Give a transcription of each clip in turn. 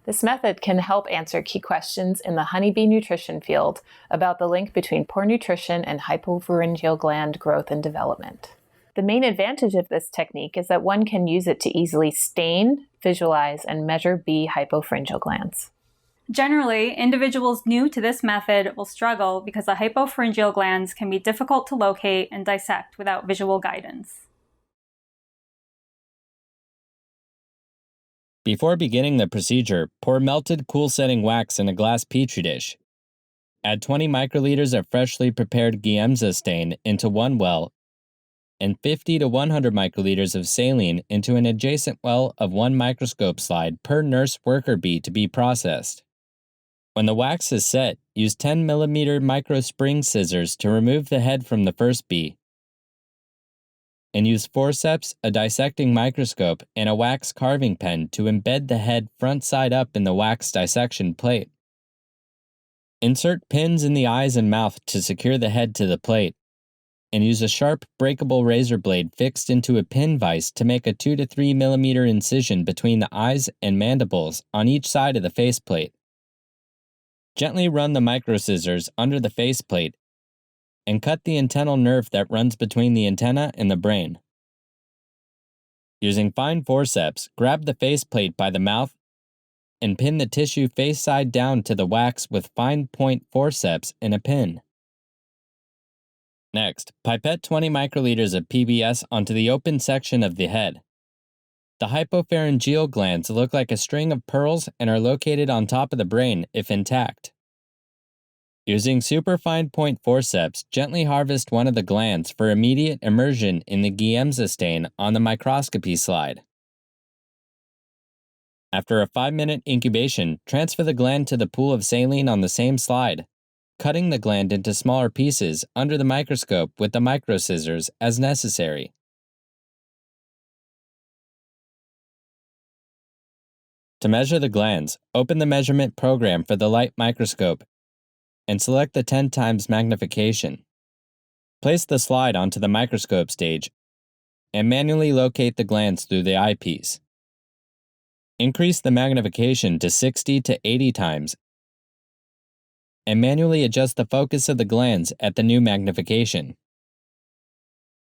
This method can help answer key questions in the honeybee nutrition field about the link between poor nutrition and hypopharyngeal gland growth and development. The main advantage of this technique is that one can use it to easily stain, visualize, and measure bee hypopharyngeal glands. Generally, individuals new to this method will struggle because the hypopharyngeal glands can be difficult to locate and dissect without visual guidance. Before beginning the procedure, pour melted cool-setting wax in a glass petri dish. Add 20 microliters of freshly prepared Giemsa stain into one well and 50 to 100 microliters of saline into an adjacent well of 1 microscope slide per nurse worker bee to be processed. When the wax is set, use 10 mm micro spring scissors to remove the head from the first bee, and use forceps, a dissecting microscope, and a wax carving pen to embed the head front side up in the wax dissection plate. Insert pins in the eyes and mouth to secure the head to the plate, and use a sharp breakable razor blade fixed into a pin vise to make a 2 to 3 mm incision between the eyes and mandibles on each side of the faceplate. Gently run the micro scissors under the faceplate and cut the antennal nerve that runs between the antenna and the brain. Using fine forceps, grab the faceplate by the mouth and pin the tissue face side down to the wax with fine point forceps and a pin. Next, pipette 20 microliters of PBS onto the open section of the head. The hypopharyngeal glands look like a string of pearls and are located on top of the brain if intact. Using superfine point forceps, gently harvest one of the glands for immediate immersion in the Giemsa stain on the microscopy slide. After a 5-minute incubation, transfer the gland to the pool of saline on the same slide, cutting the gland into smaller pieces under the microscope with the micro scissors as necessary. To measure the glands, open the measurement program for the light microscope and select the 10 times magnification. Place the slide onto the microscope stage and manually locate the glands through the eyepiece. Increase the magnification to 60 to 80 times and manually adjust the focus of the glands at the new magnification.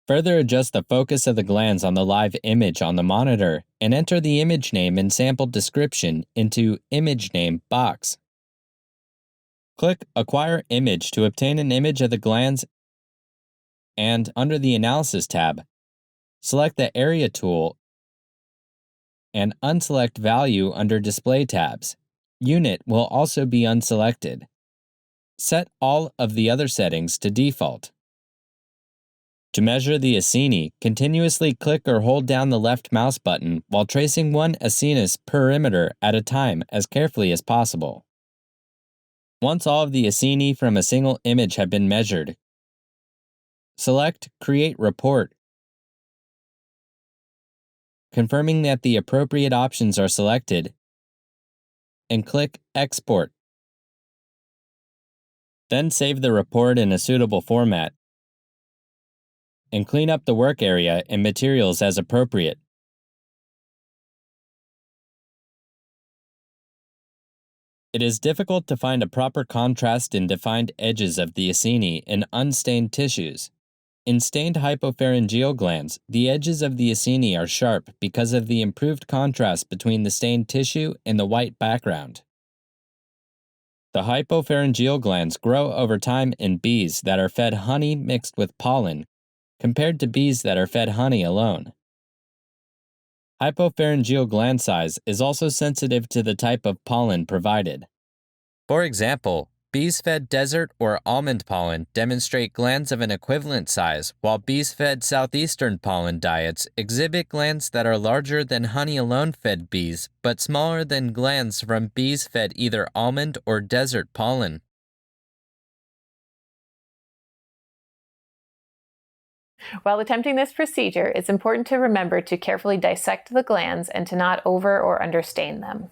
Further adjust the focus of the glands on the live image on the monitor and enter the image name and sample description into Image Name box. Click Acquire Image to obtain an image of the glands, and under the Analysis tab, select the Area tool and unselect Value under Display tabs. Unit will also be unselected. Set all of the other settings to default. To measure the acini, continuously click or hold down the left mouse button while tracing one acinus perimeter at a time as carefully as possible. Once all of the acini from a single image have been measured, select Create Report, confirming that the appropriate options are selected, and click Export. Then save the report in a suitable format, and clean up the work area and materials as appropriate. It is difficult to find a proper contrast in defined edges of the acini in unstained tissues. In stained hypopharyngeal glands, the edges of the acini are sharp because of the improved contrast between the stained tissue and the white background. The hypopharyngeal glands grow over time in bees that are fed honey mixed with pollen, compared to bees that are fed honey alone. Hypopharyngeal gland size is also sensitive to the type of pollen provided. For example, bees fed desert or almond pollen demonstrate glands of an equivalent size, while bees fed southeastern pollen diets exhibit glands that are larger than honey alone fed bees, but smaller than glands from bees fed either almond or desert pollen. While attempting this procedure, it's important to remember to carefully dissect the glands and to not over or understain them.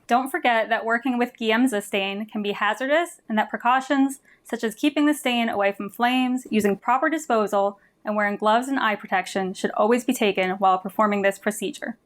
Don't forget that working with Giemsa stain can be hazardous and that precautions, such as keeping the stain away from flames, using proper disposal, and wearing gloves and eye protection should always be taken while performing this procedure.